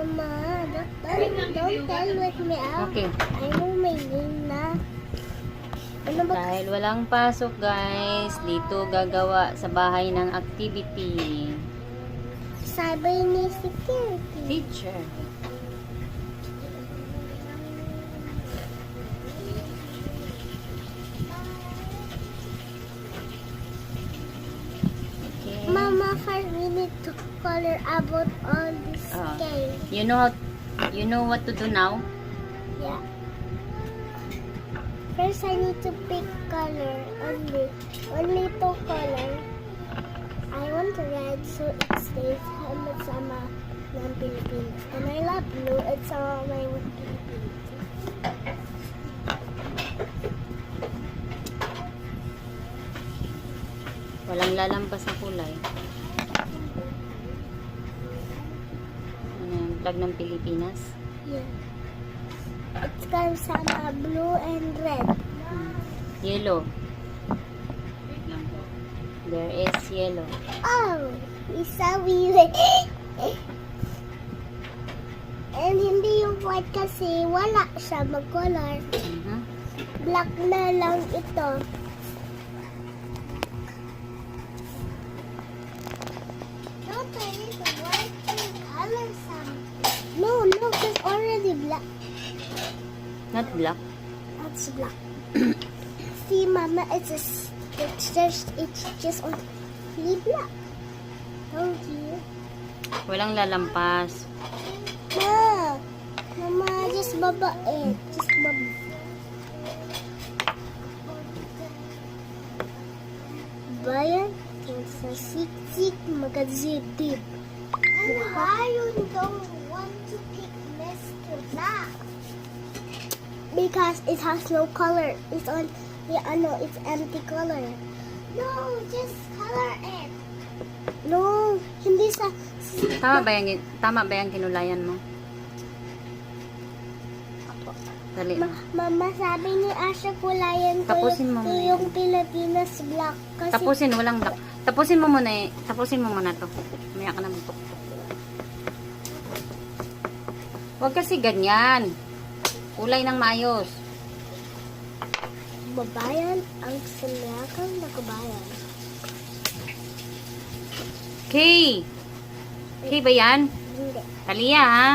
Mama, don't tell with me out. Okay. I know my name na. Ano ba? Dahil walang pasok guys, dito gagawa sa bahay ng activity. Sabi ni security. Teacher. Okay. Mama, first we need to color about all this game. You know what to do now? Yeah. First, I need to pick color only two color. I want red so it stays sama ng Pilipinas. And I love blue. It's all my Pilipinas. Walang lalampas na kulay. Ano yung flag ng Pilipinas? Yeah. It's sama blue and red. Yellow. There is yellow. Oh, isawi. And hindi yung white kasi wala siya mag-color. Black na lang ito. Don't I need the white to color some? No, it's already black. Not black. That's black. See, Mama, it's just only black. Don't you? Walang lalampas. Mama, just babae. Just babae. Bayan, sa sik-sik magazitip. And why you don't want to pick Mr. Black? Because it has no color. It's on, it's empty color. No, just color it. No, hindi sa... Tama ba yung kinulayan mo? Dali mo. Mama, sabi ni Asha kulayan ko Tapusin mo muna yung Pilipinas black. Kasi Tapusin, walang black. Tapusin mo muna eh. Tapusin mo muna to. Maya ka na magtuktok. Huwag kasi ganyan. Kulay ng maayos. babayan ang sinakang na kabayan. Kay! Kay ba yan? Hindi. Talia ha?